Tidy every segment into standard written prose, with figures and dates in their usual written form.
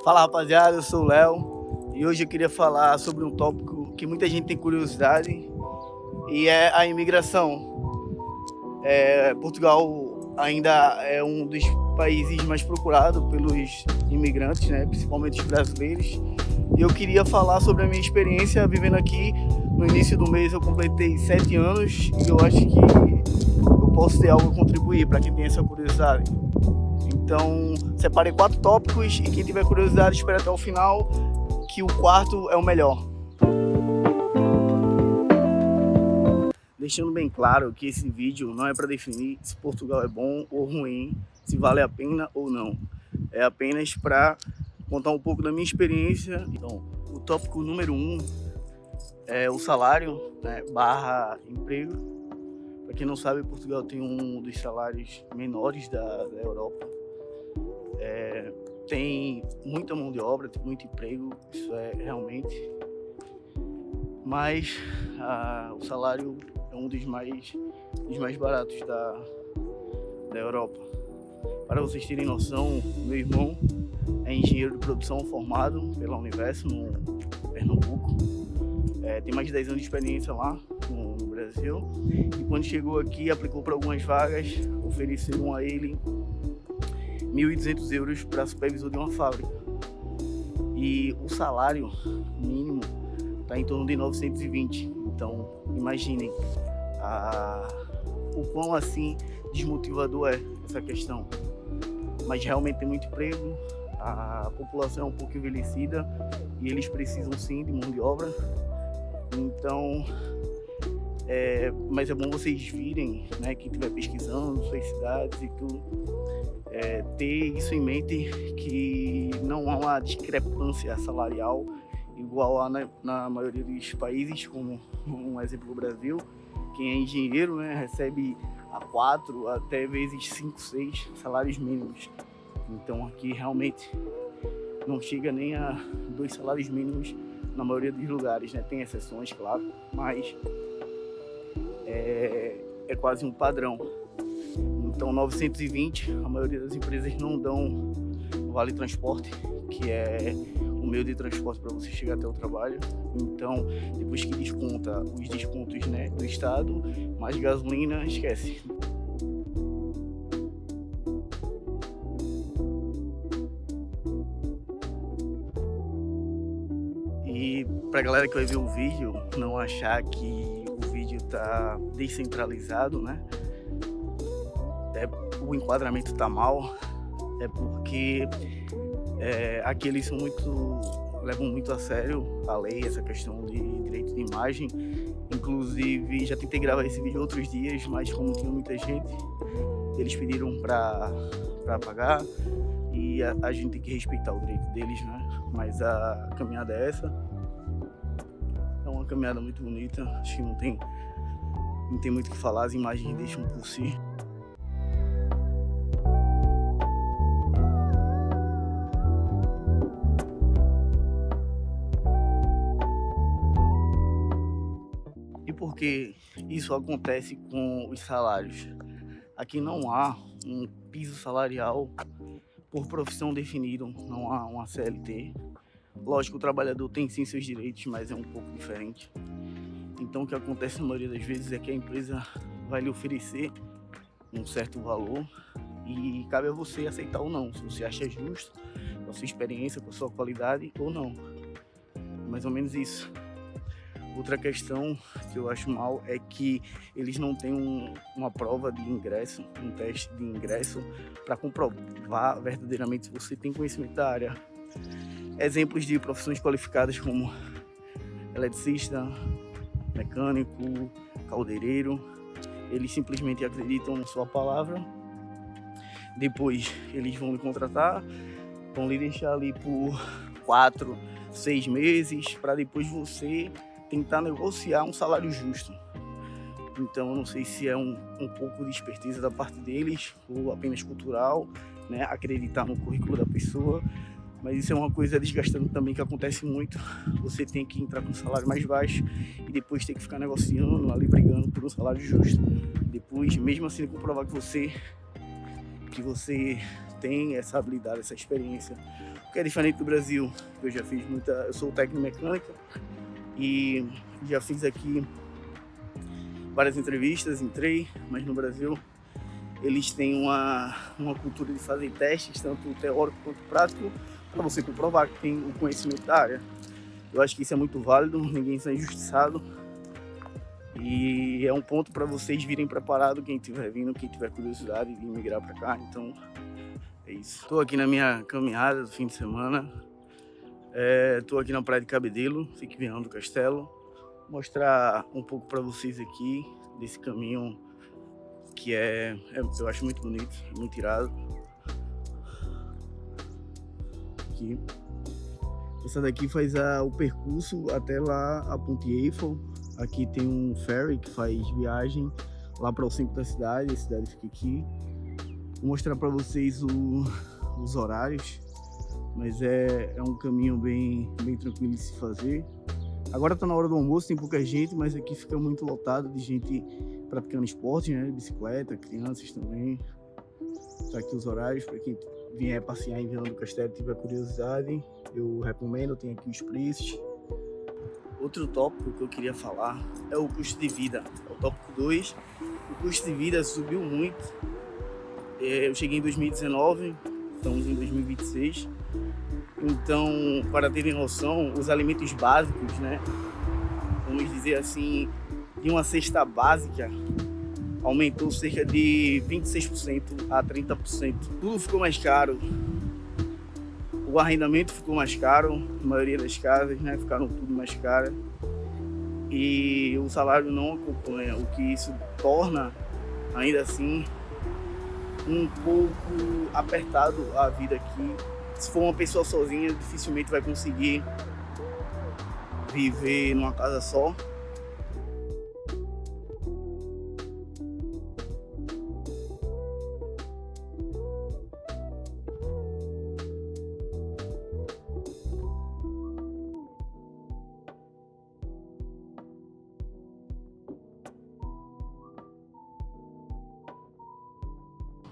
Fala rapaziada, eu sou o Léo e hoje eu queria falar sobre um tópico que muita gente tem curiosidade e é a imigração. Portugal ainda é um dos países mais procurados pelos imigrantes, né, principalmente os brasileiros. E eu queria falar sobre a minha experiência vivendo aqui. No início do mês eu completei 7 anos e eu acho que eu posso ter algo a contribuir para quem tem essa curiosidade. Então, separei 4 tópicos e quem tiver curiosidade espera até o final, que o quarto é o melhor. Deixando bem claro que esse vídeo não é para definir se Portugal é bom ou ruim, se vale a pena ou não. É apenas para contar um pouco da minha experiência. Então, o tópico número 1 é o salário, né, barra emprego. Para quem não sabe, Portugal tem um dos salários menores da Europa. Tem muita mão de obra, tem muito emprego, isso é realmente. Mas o salário é um dos mais baratos da Europa. Para vocês terem noção, meu irmão é engenheiro de produção formado pela Universo, no Pernambuco. Tem mais de 10 anos de experiência lá no Brasil. E quando chegou aqui, aplicou para algumas vagas, ofereceram a ele 1.200 euros para supervisor de uma fábrica. E o salário mínimo está em torno de 920. Então, imaginem o quão assim desmotivador é essa questão. Mas realmente tem muito emprego, a população é um pouco envelhecida e eles precisam sim de mão de obra. Então, mas é bom vocês virem, né, quem estiver pesquisando suas cidades e tudo, ter isso em mente, que não há uma discrepância salarial igual há na maioria dos países, como um exemplo do Brasil. Quem é engenheiro, né, recebe a 4, até vezes 5, 6 salários mínimos. Então aqui realmente não chega nem a 2 salários mínimos na maioria dos lugares, né? Tem exceções, claro, mas é quase um padrão. Então 920, a maioria das empresas não dão vale transporte, que é o meio de transporte para você chegar até o trabalho. Então, depois que desconta os descontos, né, do estado, mais gasolina, esquece. E pra galera que vai ver o vídeo, não achar que o vídeo tá descentralizado, né? O enquadramento tá mal, é porque aqui eles levam muito a sério a lei, essa questão de direito de imagem. Inclusive, já tentei gravar esse vídeo outros dias, mas como tinha muita gente, eles pediram para pagar e a gente tem que respeitar o direito deles, né? Mas a caminhada é essa. É uma caminhada muito bonita, acho que não tem muito o que falar, as imagens deixam por si. Por que isso acontece com os salários? Aqui não há um piso salarial por profissão definido, não há uma CLT. Lógico, o trabalhador tem sim seus direitos, mas é um pouco diferente. Então o que acontece na maioria das vezes é que a empresa vai lhe oferecer um certo valor e cabe a você aceitar ou não, se você acha justo, com a sua experiência, com a sua qualidade ou não. Mais ou menos isso. Outra questão que eu acho mal é que eles não têm uma prova de ingresso, um teste de ingresso para comprovar verdadeiramente se você tem conhecimento da área. Exemplos de profissões qualificadas como eletricista, mecânico, caldeireiro, eles simplesmente acreditam na sua palavra. Depois eles vão lhe contratar, vão lhe deixar ali por 4, 6 meses para depois você tentar negociar um salário justo. Então eu não sei se é um pouco de esperteza da parte deles ou apenas cultural, né, acreditar no currículo da pessoa, mas isso é uma coisa desgastante também que acontece muito. Você tem que entrar com um salário mais baixo e depois ter que ficar negociando ali, brigando por um salário justo. Depois, mesmo assim, comprovar que você tem essa habilidade, essa experiência. O que é diferente do Brasil, eu já fiz eu sou técnico em mecânica e já fiz aqui várias entrevistas, entrei, mas no Brasil eles têm uma cultura de fazer testes, tanto teórico quanto prático, para você comprovar que tem o conhecimento da área. Eu acho que isso é muito válido, ninguém está injustiçado. E é um ponto para vocês virem preparados, quem estiver vindo, quem tiver curiosidade de migrar para cá. Então, é isso. Estou aqui na minha caminhada do fim de semana. Estou aqui na Praia de Cabedelo, fique Viana do Castelo. Mostrar um pouco para vocês aqui desse caminho que eu acho muito bonito, muito irado. Aqui. Essa daqui faz o percurso até lá a Ponte Eiffel. Aqui tem um ferry que faz viagem lá para o centro da cidade. A cidade fica aqui. Vou mostrar para vocês os horários, mas é um caminho bem tranquilo de se fazer. Agora está na hora do almoço, tem pouca gente, mas aqui fica muito lotado de gente praticando esporte, né? Bicicleta, crianças também. Tá aqui os horários para quem vier passear em Viana do Castelo e tiver curiosidade. Eu recomendo, tem aqui os preços. Outro tópico que eu queria falar é o custo de vida. É o tópico 2. O custo de vida subiu muito. Eu cheguei em 2019, estamos em 2026. Então, para terem noção, os alimentos básicos, né? Vamos dizer assim, de uma cesta básica, aumentou cerca de 26% a 30%. Tudo ficou mais caro. O arrendamento ficou mais caro, a maioria das casas, né, ficaram tudo mais caras. E o salário não acompanha, o que isso torna, ainda assim, um pouco apertado a vida aqui. Se for uma pessoa sozinha, dificilmente vai conseguir viver numa casa só.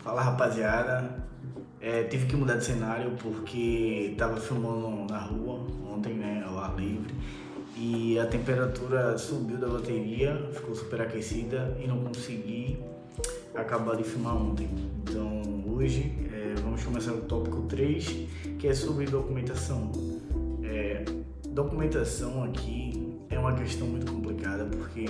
Fala, rapaziada, tive que mudar de cenário porque tava filmando na rua ontem, né, ao ar livre, e a temperatura subiu da bateria, ficou super aquecida e não consegui acabar de filmar ontem. Então hoje vamos começar o tópico 3, que é sobre documentação. Documentação aqui é uma questão muito complicada porque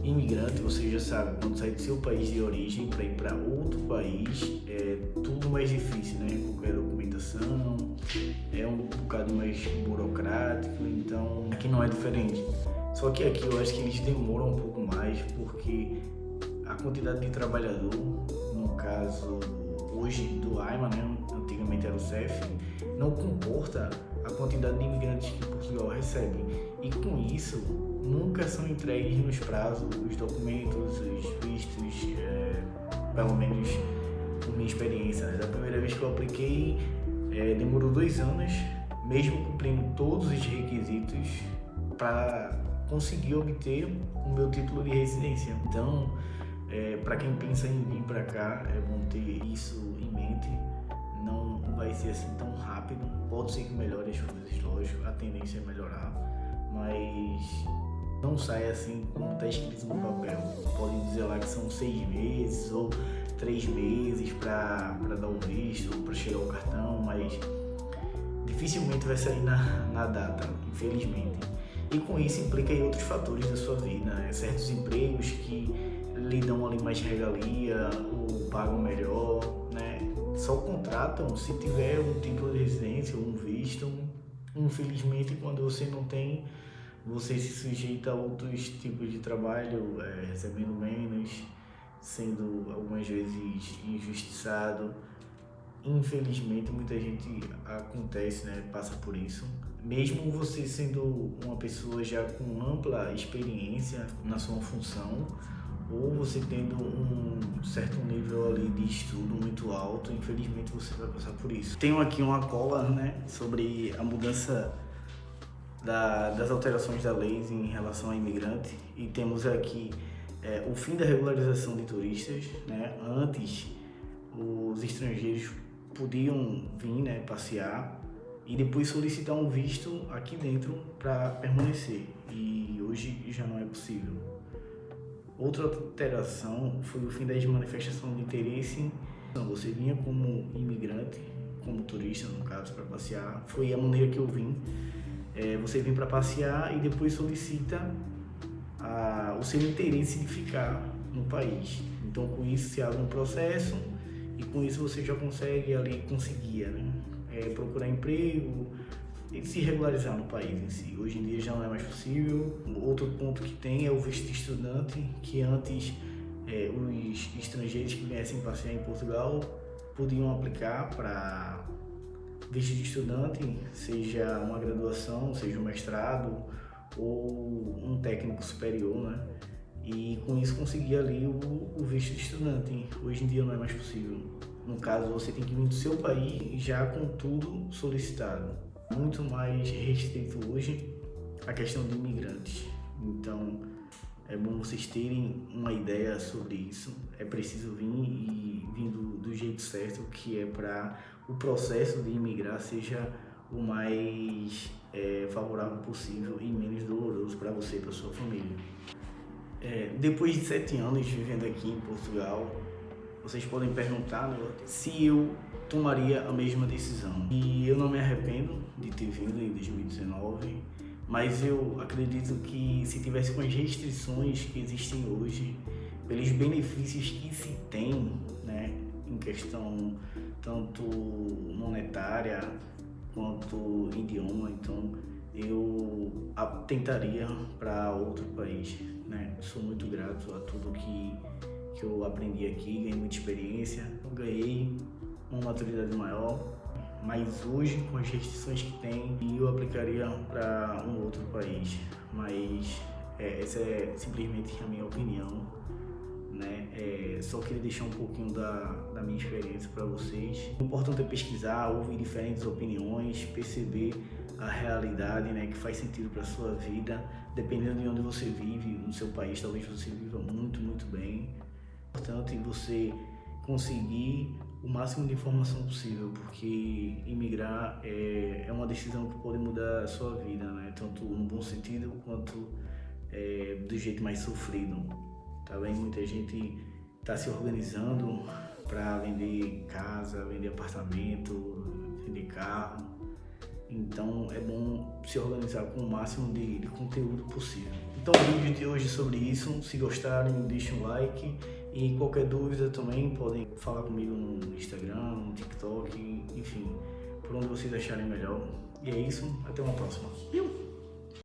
imigrante, você já sabe, quando sai do seu país de origem para ir para outro país, é tudo mais difícil, né? Qualquer documentação é um bocado mais burocrático, então aqui não é diferente. Só que aqui eu acho que eles demoram um pouco mais porque a quantidade de trabalhador, no caso hoje do AIMA, né? Antigamente era o CEF, não comporta a quantidade de imigrantes que Portugal recebe. E com isso, nunca são entregues nos prazos os documentos, os vistos, pelo menos por minha experiência, né? Da primeira vez que eu apliquei, demorou 2 anos, mesmo cumprindo todos os requisitos para conseguir obter o meu título de residência. Então, para quem pensa em vir para cá, é bom ter isso em mente. Não vai ser assim tão rápido, pode ser que melhore as coisas, lógico, a tendência é melhorar, mas não sai assim como está escrito no papel. Podem dizer lá que são 6 meses ou 3 meses para dar o visto ou para chegar o cartão, mas dificilmente vai sair na data, infelizmente. E com isso implica em outros fatores da sua vida, né? Certos empregos que lhe dão ali mais regalia ou pagam melhor, né? Só contratam se tiver um título de residência ou um visto. Infelizmente, quando você não tem, você se sujeita a outros tipos de trabalho, recebendo menos, sendo algumas vezes injustiçado. Infelizmente, muita gente acontece, né, passa por isso. Mesmo você sendo uma pessoa já com ampla experiência na sua função, ou você tendo um certo nível ali de estudo muito alto, infelizmente você vai passar por isso. Tenho aqui uma cola, né, sobre a mudança das alterações da lei em relação a imigrante, e temos aqui o fim da regularização de turistas, né? Antes os estrangeiros podiam vir, né, passear e depois solicitar um visto aqui dentro para permanecer, e hoje já não é possível. Outra alteração foi o fim das manifestações de interesse. Então, você vinha como imigrante, como turista no caso, para passear, foi a maneira que eu vim. Você vem para passear e depois solicita o seu interesse de ficar no país. Então, com isso se abre um processo e com isso você já consegue ali, conseguia, né? Procurar emprego e se regularizar no país em si. Hoje em dia já não é mais possível. Outro ponto que tem é o visto de estudante, que antes os estrangeiros que viessem passear em Portugal podiam aplicar para visto de estudante, seja uma graduação, seja um mestrado ou um técnico superior, né? E com isso conseguir ali o visto de estudante. Hoje em dia não é mais possível. No caso, você tem que vir do seu país já com tudo solicitado. Muito mais restrito hoje a questão de imigrantes. Então, é bom vocês terem uma ideia sobre isso. É preciso vir e vir do jeito certo, que é para o processo de imigrar seja o mais favorável possível e menos doloroso para você e para sua família. Depois de 7 anos vivendo aqui em Portugal, vocês podem perguntar, né, se eu tomaria a mesma decisão. E eu não me arrependo de ter vindo em 2019, mas eu acredito que se tivesse com as restrições que existem hoje, pelos benefícios que se tem, né, em questão tanto monetária quanto idioma, então eu tentaria para outro país, né? Sou muito grato a tudo que eu aprendi aqui, ganhei muita experiência, ganhei uma maturidade maior, mas hoje, com as restrições que tem, eu aplicaria para um outro país. Mas essa é simplesmente a minha opinião, né? Só queria deixar um pouquinho da minha experiência para vocês. O importante é pesquisar, ouvir diferentes opiniões, perceber a realidade, né, que faz sentido para sua vida, dependendo de onde você vive. No seu país, talvez você viva muito, muito bem. É importante você conseguir o máximo de informação possível, porque imigrar é uma decisão que pode mudar a sua vida, né? Tanto no bom sentido quanto do jeito mais sofrido. Tá bem? Muita gente está se organizando para vender casa, vender apartamento, vender carro. Então é bom se organizar com o máximo de conteúdo possível. Então o vídeo de hoje é sobre isso. Se gostarem, deixem um like. E qualquer dúvida também podem falar comigo no Instagram, no TikTok, enfim, por onde vocês acharem melhor. E é isso, até uma próxima.